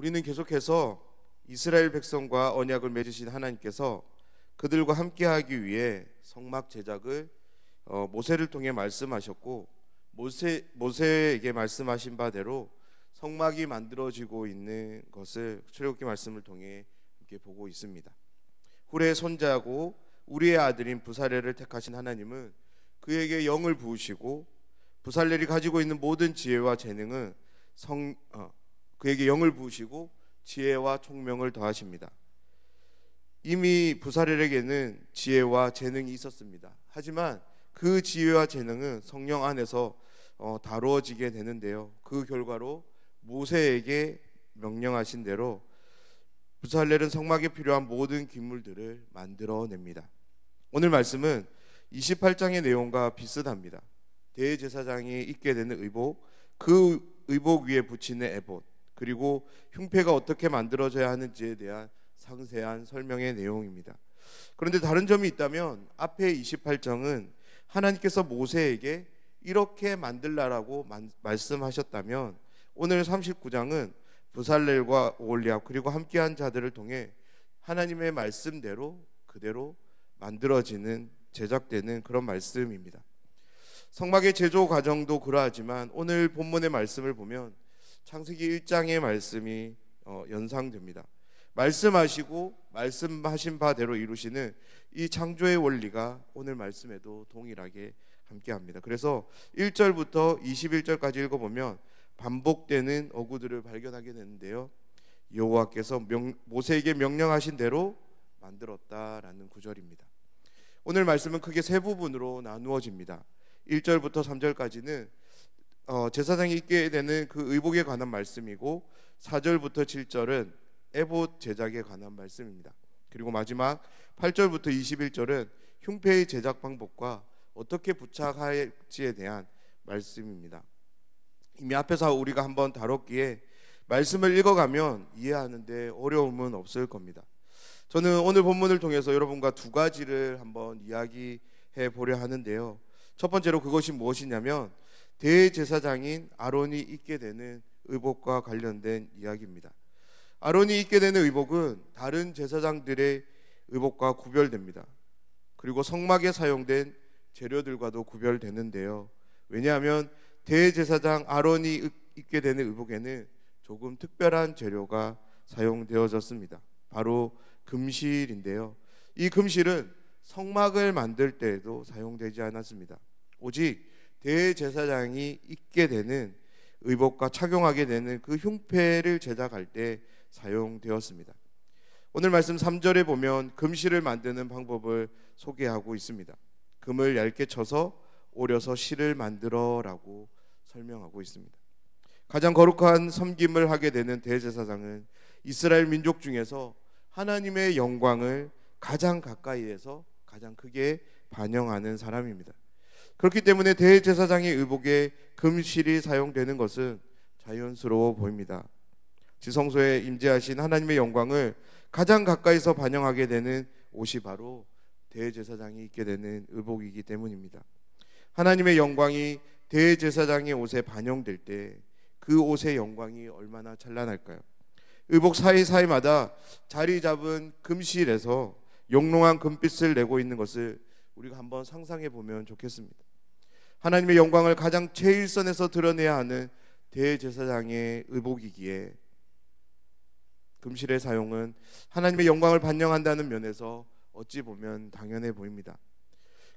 우리는 계속해서 이스라엘 백성과 언약을 맺으신 하나님께서 그들과 함께하기 위해 성막 제작을 모세를 통해 말씀하셨고, 모세에게 말씀하신 바대로 성막이 만들어지고 있는 것을 출애굽기 말씀을 통해 함께 보고 있습니다. 훌의 손자고 우리의 아들인 부살렐을 택하신 하나님은 그에게 영을 부으시고, 부살렐이 가지고 있는 모든 지혜와 재능은 그에게 영을 부으시고 지혜와 총명을 더하십니다. 이미 부살렐에게는 지혜와 재능이 있었습니다. 하지만 그 지혜와 재능은 성령 안에서 다루어지게 되는데요, 그 결과로 모세에게 명령하신 대로 부살렐은 성막에 필요한 모든 기물들을 만들어냅니다. 오늘 말씀은 28장의 내용과 비슷합니다. 대제사장이 입게 되는 의복, 그 의복 위에 붙이는 에봇, 그리고 흉패가 어떻게 만들어져야 하는지에 대한 상세한 설명의 내용입니다. 그런데 다른 점이 있다면 앞에 28장은 하나님께서 모세에게 이렇게 만들라라고 말씀하셨다면, 오늘 39장은 부살렐과 오홀리압 그리고 함께한 자들을 통해 하나님의 말씀대로 그대로 만들어지는, 제작되는 그런 말씀입니다. 성막의 제조 과정도 그러하지만 오늘 본문의 말씀을 보면 창세기 1장의 말씀이 연상됩니다. 말씀하시고 말씀하신 바대로 이루시는 이 창조의 원리가 오늘 말씀에도 동일하게 함께합니다. 그래서 1절부터 21절까지 읽어보면 반복되는 어구들을 발견하게 되는데요, 여호와께서 모세에게 명령하신 대로 만들었다라는 구절입니다. 오늘 말씀은 크게 세 부분으로 나누어집니다. 1절부터 3절까지는 제사장이 입게 되는 그 의복에 관한 말씀이고, 4절부터 7절은 에봇 제작에 관한 말씀입니다. 그리고 마지막 8절부터 21절은 흉패의 제작 방법과 어떻게 부착할지에 대한 말씀입니다. 이미 앞에서 우리가 한번 다뤘기에 말씀을 읽어가면 이해하는데 어려움은 없을 겁니다. 저는 오늘 본문을 통해서 여러분과 두 가지를 한번 이야기해 보려 하는데요, 첫 번째로 그것이 무엇이냐면 대제사장인 아론이 입게 되는 의복과 관련된 이야기입니다. 아론이 입게 되는 의복은 다른 제사장들의 의복과 구별됩니다. 그리고 성막에 사용된 재료들과도 구별되는데요, 왜냐하면 대제사장 아론이 입게 되는 의복에는 조금 특별한 재료가 사용되어졌습니다. 바로 금실인데요, 이 금실은 성막을 만들 때에도 사용되지 않았습니다. 오직 대제사장이 입게 되는 의복과 착용하게 되는 그 흉패를 제작할 때 사용되었습니다. 오늘 말씀 3절에 보면 금실을 만드는 방법을 소개하고 있습니다. 금을 얇게 쳐서 오려서 실을 만들어라고 설명하고 있습니다. 가장 거룩한 섬김을 하게 되는 대제사장은 이스라엘 민족 중에서 하나님의 영광을 가장 가까이에서 가장 크게 반영하는 사람입니다. 그렇기 때문에 대제사장의 의복에 금실이 사용되는 것은 자연스러워 보입니다. 지성소에 임재하신 하나님의 영광을 가장 가까이서 반영하게 되는 옷이 바로 대제사장이 입게 되는 의복이기 때문입니다. 하나님의 영광이 대제사장의 옷에 반영될 때 그 옷의 영광이 얼마나 찬란할까요? 의복 사이사이마다 자리 잡은 금실에서 영롱한 금빛을 내고 있는 것을 우리가 한번 상상해 보면 좋겠습니다. 하나님의 영광을 가장 최일선에서 드러내야 하는 대제사장의 의복이기에 금실의 사용은 하나님의 영광을 반영한다는 면에서 어찌 보면 당연해 보입니다.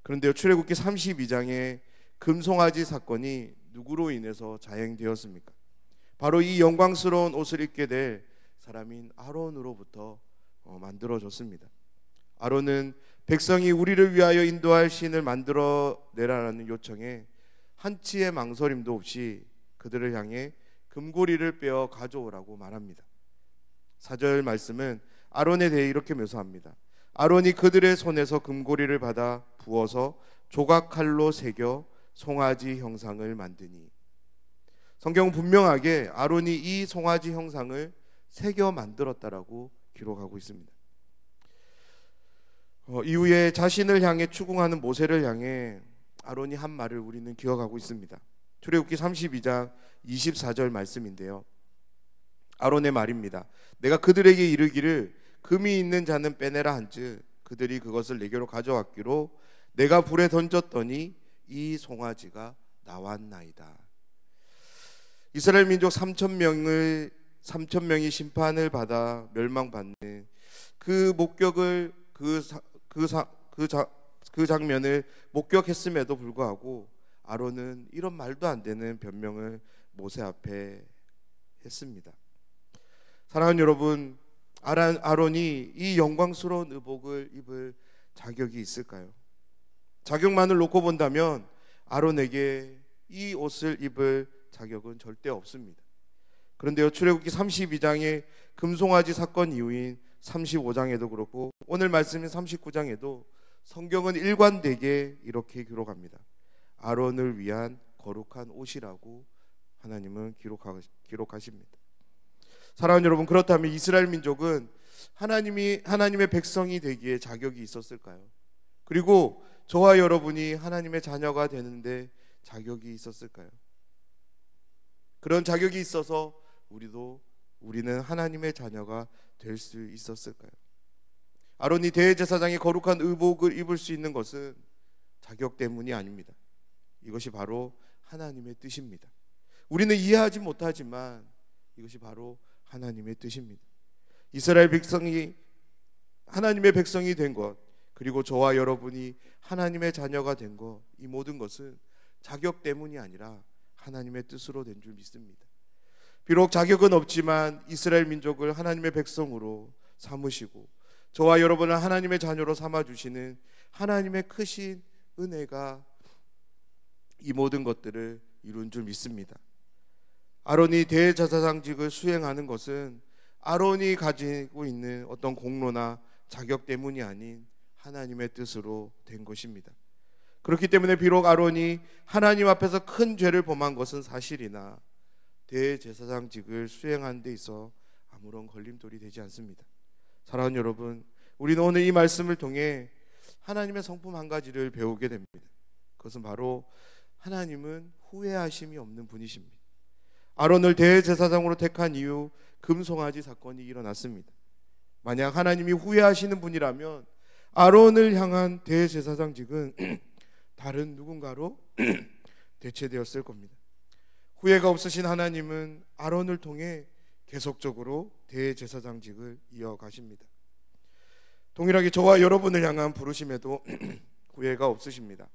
그런데요, 출애굽기 32장의 금송아지 사건이 누구로 인해서 자행되었습니까? 바로 이 영광스러운 옷을 입게 될 사람인 아론으로부터 만들어졌습니다. 아론은 백성이 우리를 위하여 인도할 신을 만들어내라는 요청에 한치의 망설임도 없이 그들을 향해 금고리를 빼어 가져오라고 말합니다. 4절 말씀은 아론에 대해 이렇게 묘사합니다. 아론이 그들의 손에서 금고리를 받아 부어서 조각칼로 새겨 송아지 형상을 만드니, 성경은 분명하게 아론이 이 송아지 형상을 새겨 만들었다라고 기록하고 있습니다. 이후에 자신을 향해 추궁하는 모세를 향해 아론이 한 말을 우리는 기억하고 있습니다. 출애굽기 32장 24절 말씀인데요, 아론의 말입니다. 내가 그들에게 이르기를 금이 있는 자는 빼내라 한즉 그들이 그것을 내게로 가져왔기로 내가 불에 던졌더니 이 송아지가 나왔나이다. 이스라엘 민족 3천 명이 심판을 받아 멸망받는 그 목격을 그 장면을 목격했음에도 불구하고 아론은 이런 말도 안 되는 변명을 모세 앞에 했습니다. 사랑하는 여러분, 아론이 이 영광스러운 의복을 입을 자격이 있을까요? 자격만을 놓고 본다면 아론에게 이 옷을 입을 자격은 절대 없습니다. 그런데요, 출애굽기 32장의 금송아지 사건 이후인 35장에도 그렇고 오늘 말씀인 39장에도 성경은 일관되게 이렇게 기록합니다. 아론을 위한 거룩한 옷이라고 하나님은 기록하십니다. 사랑하는 여러분, 그렇다면 이스라엘 민족은 하나님의 백성이 되기에 자격이 있었을까요? 그리고 저와 여러분이 하나님의 자녀가 되는데 자격이 있었을까요? 그런 자격이 있어서 우리는 하나님의 자녀가 될 수 있었을까요? 아론이 대제사장의 거룩한 의복을 입을 수 있는 것은 자격 때문이 아닙니다. 이것이 바로 하나님의 뜻입니다. 우리는 이해하지 못하지만 이것이 바로 하나님의 뜻입니다. 이스라엘 백성이 하나님의 백성이 된 것, 그리고 저와 여러분이 하나님의 자녀가 된 것, 이 모든 것은 자격 때문이 아니라 하나님의 뜻으로 된 줄 믿습니다. 비록 자격은 없지만 이스라엘 민족을 하나님의 백성으로 삼으시고 저와 여러분을 하나님의 자녀로 삼아주시는 하나님의 크신 은혜가 이 모든 것들을 이룬 줄 믿습니다. 아론이 대제사장직을 수행하는 것은 아론이 가지고 있는 어떤 공로나 자격 때문이 아닌 하나님의 뜻으로 된 것입니다. 그렇기 때문에 비록 아론이 하나님 앞에서 큰 죄를 범한 것은 사실이나 대제사장직을 수행하는 데 있어 아무런 걸림돌이 되지 않습니다. 사랑하는 여러분, 우리는 오늘 이 말씀을 통해 하나님의 성품 한 가지를 배우게 됩니다. 그것은 바로 하나님은 후회하심이 없는 분이십니다. 아론을 대제사장으로 택한 이후 금송아지 사건이 일어났습니다. 만약 하나님이 후회하시는 분이라면 아론을 향한 대제사장직은 다른 누군가로 대체되었을 겁니다. 후회가 없으신 하나님은 아론을 통해 계속적으로 대제사장직을 이어가십니다. 동일하게 저와 여러분을 향한 부르심에도 후회가 없으십니다.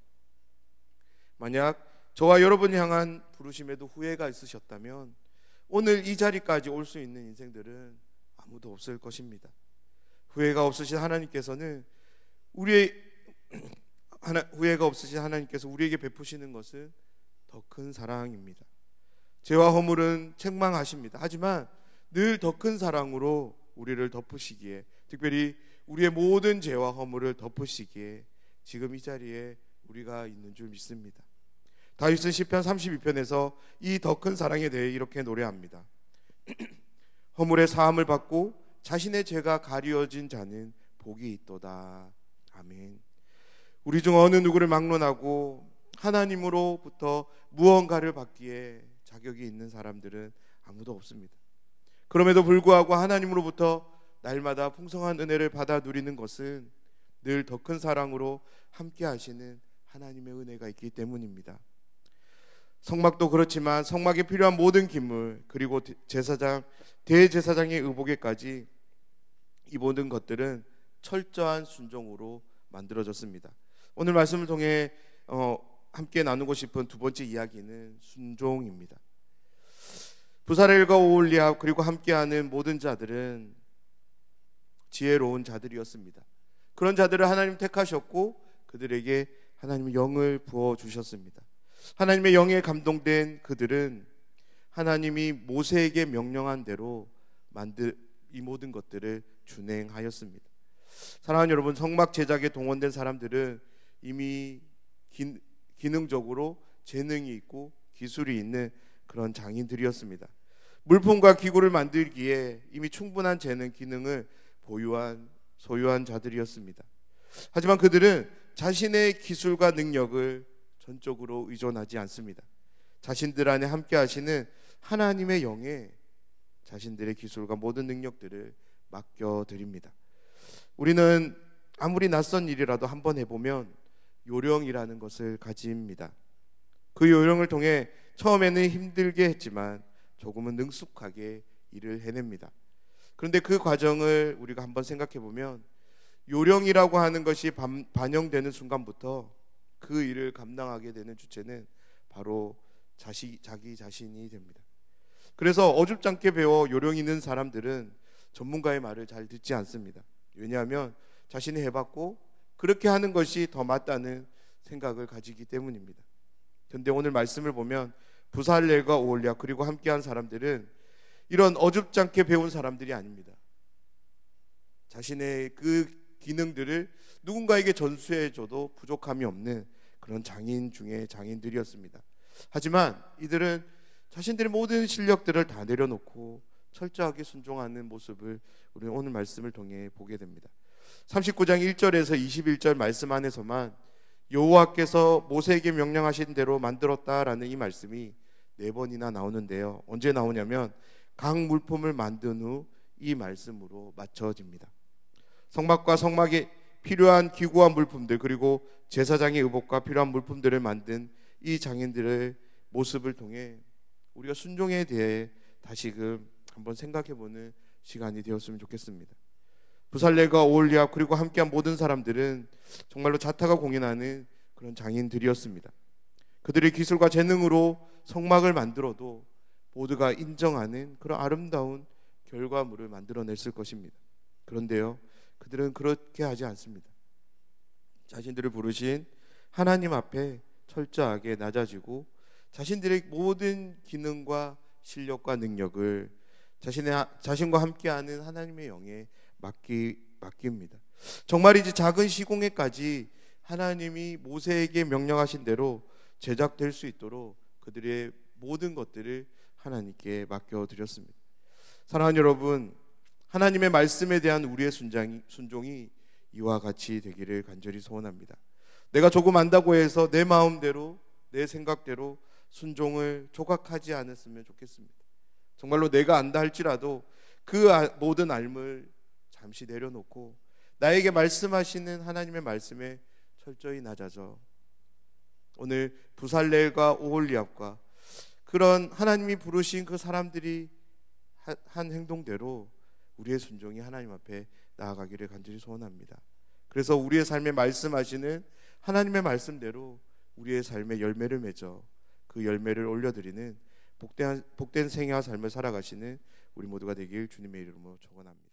만약 저와 여러분을 향한 부르심에도 후회가 있으셨다면 오늘 이 자리까지 올 수 있는 인생들은 아무도 없을 것입니다. 후회가 없으신 하나님께서는 후회가 없으신 하나님께서 우리에게 베푸시는 것은 더 큰 사랑입니다. 죄와 허물은 책망하십니다. 하지만 늘 더 큰 사랑으로 우리를 덮으시기에, 특별히 우리의 모든 죄와 허물을 덮으시기에 지금 이 자리에 우리가 있는 줄 믿습니다. 다윗은 시편 32편에서 이 더 큰 사랑에 대해 이렇게 노래합니다. 허물의 사함을 받고 자신의 죄가 가리워진 자는 복이 있도다. 아멘. 우리 중 어느 누구를 막론하고 하나님으로부터 무언가를 받기에 자격이 있는 사람들은 아무도 없습니다. 그럼에도 불구하고 하나님으로부터 날마다 풍성한 은혜를 받아 누리는 것은 늘 더 큰 사랑으로 함께 하시는 하나님의 은혜가 있기 때문입니다. 성막도 그렇지만 성막에 필요한 모든 기물, 그리고 대제사장의 의복에까지 이 모든 것들은 철저한 순종으로 만들어졌습니다. 오늘 말씀을 통해 함께 나누고 싶은 두 번째 이야기는 순종입니다. 부사렐과 오홀리압 그리고 함께하는 모든 자들은 지혜로운 자들이었습니다. 그런 자들을 하나님 택하셨고 그들에게 하나님의 영을 부어주셨습니다. 하나님의 영에 감동된 그들은 하나님이 모세에게 명령한 대로 이 모든 것들을 준행하였습니다. 사랑하는 여러분, 성막 제작에 동원된 사람들은 이미 기능적으로 재능이 있고 기술이 있는 그런 장인들이었습니다. 물품과 기구를 만들기에 이미 충분한 재능, 기능을 소유한 자들이었습니다. 하지만 그들은 자신의 기술과 능력을 전적으로 의존하지 않습니다. 자신들 안에 함께 하시는 하나님의 영에 자신들의 기술과 모든 능력들을 맡겨드립니다. 우리는 아무리 낯선 일이라도 한번 해보면 요령이라는 것을 가집니다. 그 요령을 통해 처음에는 힘들게 했지만 조금은 능숙하게 일을 해냅니다. 그런데 그 과정을 우리가 한번 생각해 보면 요령이라고 하는 것이 반영되는 순간부터 그 일을 감당하게 되는 주체는 바로 자기 자신이 됩니다. 그래서 어줍잖게 배워 요령 있는 사람들은 전문가의 말을 잘 듣지 않습니다. 왜냐하면 자신이 해봤고 그렇게 하는 것이 더 맞다는 생각을 가지기 때문입니다. 그런데 오늘 말씀을 보면 부살렐과 오홀리압 그리고 함께한 사람들은 이런 어줍잖게 배운 사람들이 아닙니다. 자신의 그 기능들을 누군가에게 전수해줘도 부족함이 없는 그런 장인 중에 장인들이었습니다. 하지만 이들은 자신들의 모든 실력들을 다 내려놓고 철저하게 순종하는 모습을 우리는 오늘 말씀을 통해 보게 됩니다. 39장 1절에서 21절 말씀 안에서만 여호와께서 모세에게 명령하신 대로 만들었다라는 이 말씀이 4번이나 나오는데요. 언제 나오냐면 각 물품을 만든 후 이 말씀으로 맞춰집니다. 성막과 성막에 필요한 기구와 물품들 그리고 제사장의 의복과 필요한 물품들을 만든 이 장인들의 모습을 통해 우리가 순종에 대해 다시금 한번 생각해보는 시간이 되었으면 좋겠습니다. 부살렐과 오홀리압 그리고 함께한 모든 사람들은 정말로 자타가 공연하는 그런 장인들이었습니다. 그들의 기술과 재능으로 성막을 만들어도 모두가 인정하는 그런 아름다운 결과물을 만들어냈을 것입니다. 그런데요, 그들은 그렇게 하지 않습니다. 자신들을 부르신 하나님 앞에 철저하게 낮아지고 자신들의 모든 기능과 실력과 능력을 자신과 함께하는 하나님의 영에 맡깁니다. 정말이지 작은 시공에까지 하나님이 모세에게 명령하신 대로 제작될 수 있도록 그들의 모든 것들을 하나님께 맡겨드렸습니다. 사랑하는 여러분, 하나님의 말씀에 대한 우리의 순종이 이와 같이 되기를 간절히 소원합니다. 내가 조금 안다고 해서 내 마음대로 내 생각대로 순종을 조각하지 않았으면 좋겠습니다. 정말로 내가 안다 할지라도 그 모든 알을 잠시 내려놓고 나에게 말씀하시는 하나님의 말씀에 철저히 낮아져 오늘 부살렐과 오홀리압과 그런 하나님이 부르신 그 사람들이 한 행동대로 우리의 순종이 하나님 앞에 나아가기를 간절히 소원합니다. 그래서 우리의 삶에 말씀하시는 하나님의 말씀대로 우리의 삶에 열매를 맺어 그 열매를 올려드리는 복된 생애와 삶을 살아가시는 우리 모두가 되길 주님의 이름으로 축원합니다.